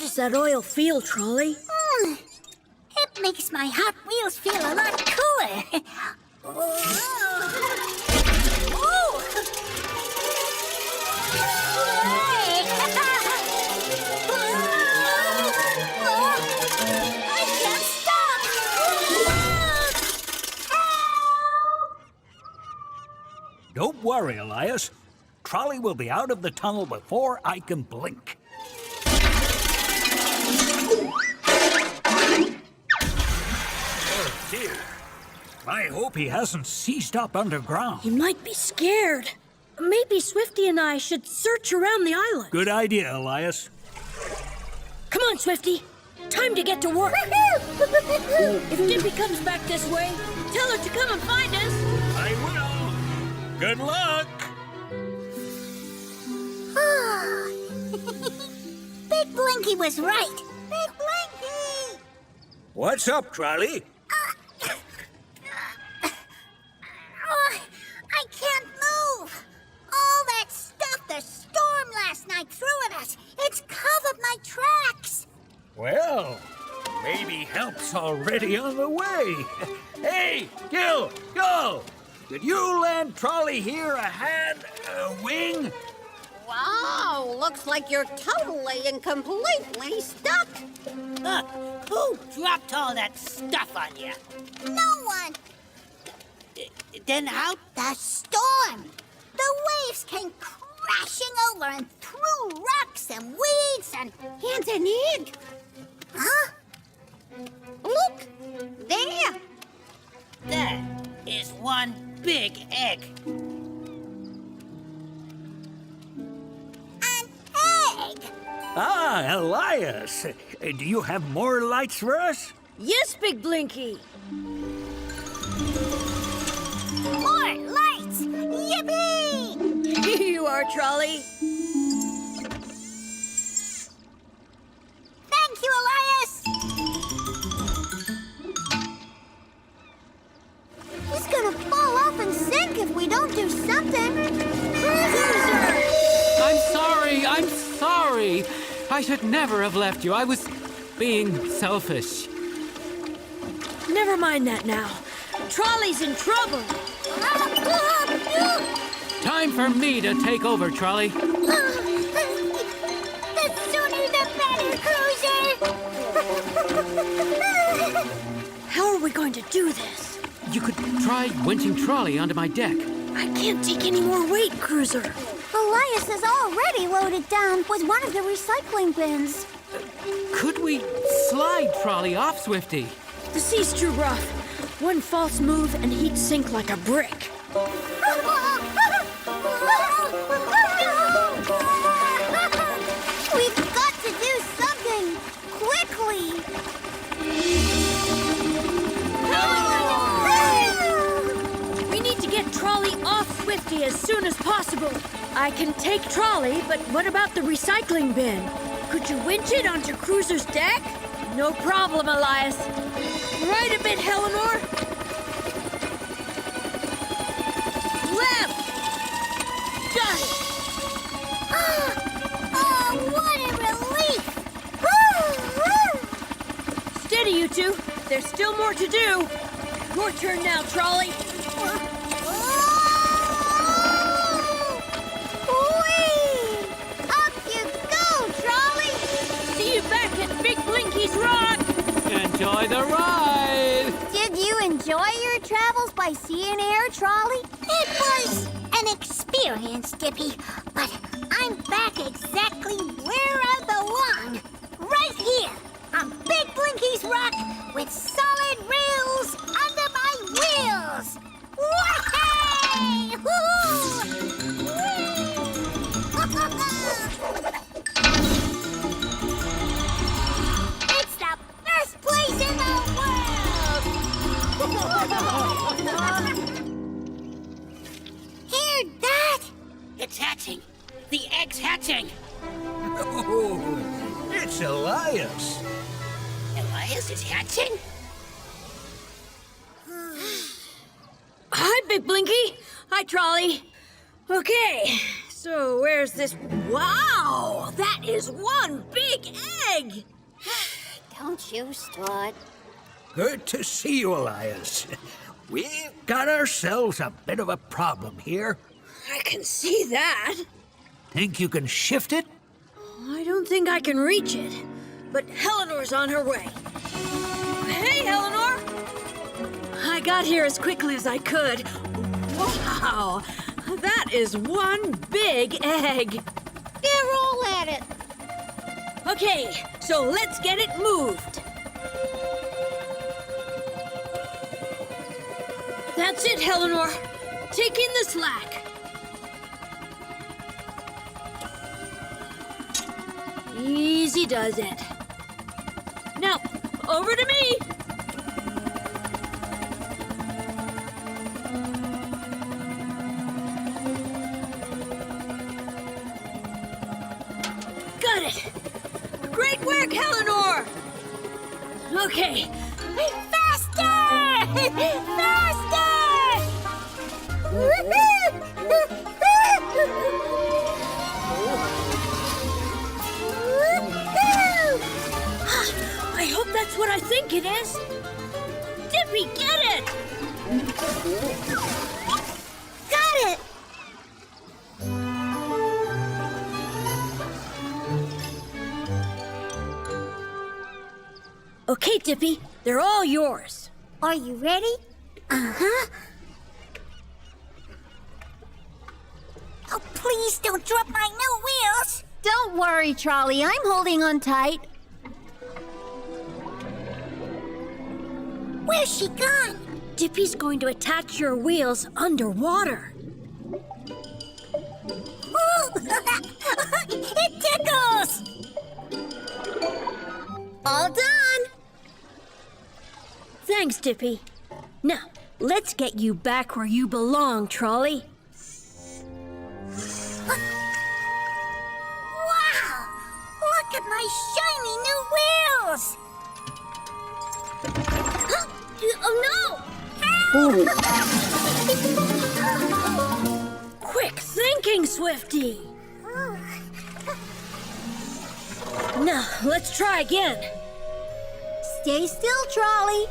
does that oil feel, Trolley? It makes my Hot Wheels feel a lot cooler. I can't stop! Don't worry, Elias. Trolley will be out of the tunnel before I can blink. Oh, dear. I hope he hasn't seized up underground. He might be scared. Maybe Swifty and I should search around the island. Good idea, Elias. Come on, Swifty. Time to get to work. If Dippy comes back this way, tell her to come and find us. I will. Good luck. Big Blinky was right. Big Blinky! What's up, Trolley? I can't move. All that stuff the storm last night threw at us, it's covered my tracks. Well, maybe help's already on the way. Hey, Gil, go! Did you lend Trolley here a hand, a wing? Wow, looks like you're totally and completely stuck. Who dropped all that stuff on you? No one. Then how? The storm. The waves came crashing over and threw rocks and weeds and... Hands and egg. Huh? Look, there. That is one big egg. An egg. Ah, Elias. Do you have more lights for us? Yes, Big Blinky. More lights. Yippee! Here you are, Trolley. Thank you, Elias. He's gonna fall off and sink if we don't do something. I'm sorry. I should never have left you. I was being selfish. Never mind that now. Trolley's in trouble. Time for me to take over, Trolley. The sooner the better, Cruiser. How are we going to do this? You could try winching Trolley onto my deck. I can't take any more weight, Cruiser. Elias is already loaded down with one of the recycling bins. Could we slide Trolley off, Swifty? The sea's too rough. One false move and he'd sink like a brick. We've got to do something quickly. We need to get Trolley off Swifty as soon as possible. I can take Trolley, but what about the recycling bin? Could you winch it onto Cruiser's deck? No problem, Elias. Right a bit, Eleanor. Left. Done it. Oh, what a relief! Steady, you two. There's still more to do. Your turn now, Trolley. Whee! Up you go, Trolley! See you back at Big Blinky's Rock. Enjoy the ride! Did you enjoy your travels by sea and air, Trolley? It was an experience, Dippy, but I'm back exactly where I belong. Right here, on Big Blinky's Rock, with solid rails under my wheels. Whee! Woo-hoo! It's the best place in the world! Hear that? It's hatching. The egg's hatching. Oh, it's Elias. Elias is hatching? Hi, Big Blinky. Hi, Trolley. Okay, so where's this? Wow, that is one big egg. egg! Don't you strut. Good to see you, Elias. We've got ourselves a bit of a problem here. I can see that. Think you can shift it? I don't think I can reach it, but Eleanor's on her way. Hey, Eleanor! I got here as quickly as I could. Wow, that is one big egg. Yeah, roll at it. Okay, so let's get it moved. That's it, Eleanor. Take in the slack. Easy does it. Now, over to me. Got it. Great work, Eleanor. Okay. Faster! Faster! I hope that's what I think it is. Dippy, get it! Got it! Okay, Dippy, they're all yours. Are you ready? Uh-huh. Oh, please don't drop my new wheels. Don't worry, Trolley. I'm holding on tight. Where's she gone? Dippy's going to attach your wheels underwater. Ooh, it tickles! All done. Thanks, Dippy. Now, let's get you back where you belong, Trolley. Wow! Look at my shiny new wheels! Oh, no! Quick thinking, Swifty. Now, let's try again. Stay still, Trolley.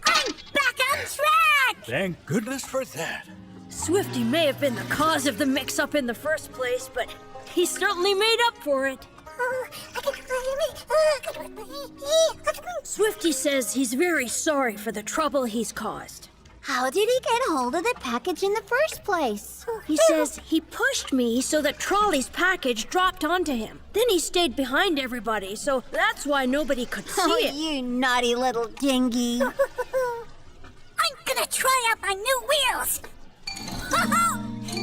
I'm back on track! Thank goodness for that. Swifty may have been the cause of the mix-up in the first place, but he certainly made up for it. Swifty says he's very sorry for the trouble he's caused. How did he get hold of the package in the first place? He says he pushed me so that Trolley's package dropped onto him. Then he stayed behind everybody, so that's why nobody could see Oh, it. you naughty little dingy. I'm gonna try out my new wheels!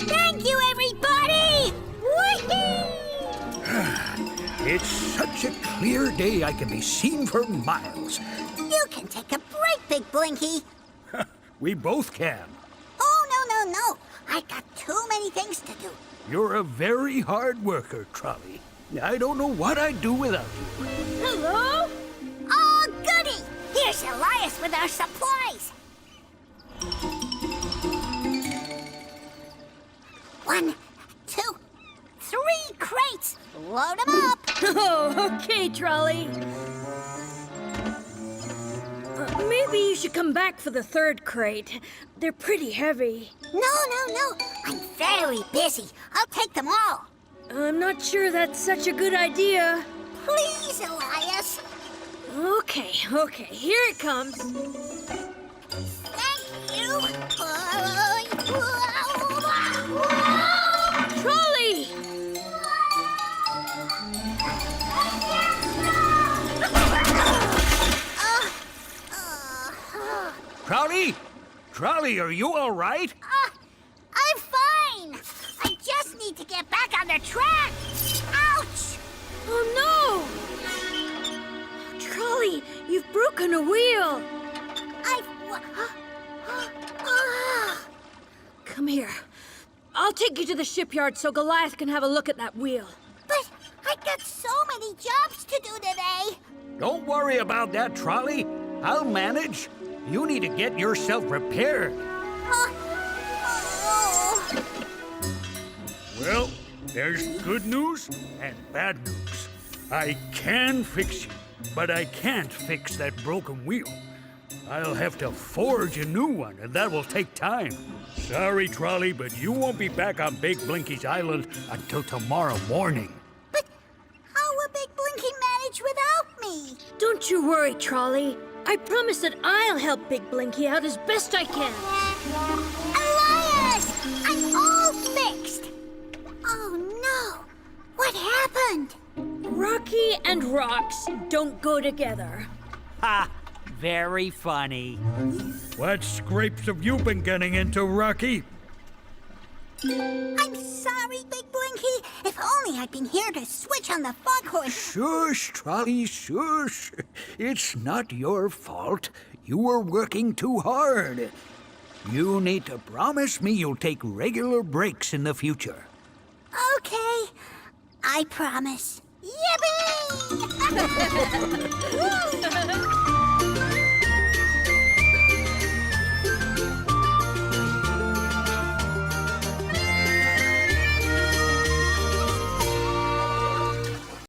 Thank you, everybody! Whee! It's such a clear day I can be seen for miles. You can take a break, Big Blinky. We both can. Oh, no. I got too many things to do. You're a very hard worker, Trolley. I don't know what I'd do without you. Hello? Oh, goody! Here's Elias with our supplies. 1, 2, 3 crates. Load them up. Oh, okay, Trolley. Maybe you should come back for the third crate. They're pretty heavy. No. I'm very busy. I'll take them all. I'm not sure that's such a good idea. Please, Elias. Okay, here it comes. Thank you. Trolley! Trolley, are you all right? I'm fine. I just need to get back on the track. Ouch! Oh, no! Trolley, you've broken a wheel. Come here. I'll take you to the shipyard so Goliath can have a look at that wheel. But I got so many jobs to do today. Don't worry about that, Trolley. I'll manage. You need to get yourself repaired. Oh. Well, there's good news and bad news. I can fix you, but I can't fix that broken wheel. I'll have to forge a new one, and that will take time. Sorry, Trolley, but you won't be back on Big Blinky's island until tomorrow morning. But how will Big Blinky manage without me? Don't you worry, Trolley. I promise that I'll help Big Blinky out as best I can. Elias! I'm all fixed! Oh no! What happened? Rocky and rocks don't go together. Ha! Very funny. What scrapes have you been getting into, Rocky? I'm sorry, Big Blinky. If only I'd been here to switch on the foghorn. Shush, Trolley, shush. It's not your fault. You were working too hard. You need to promise me you'll take regular breaks in the future. Okay, I promise. Yippee!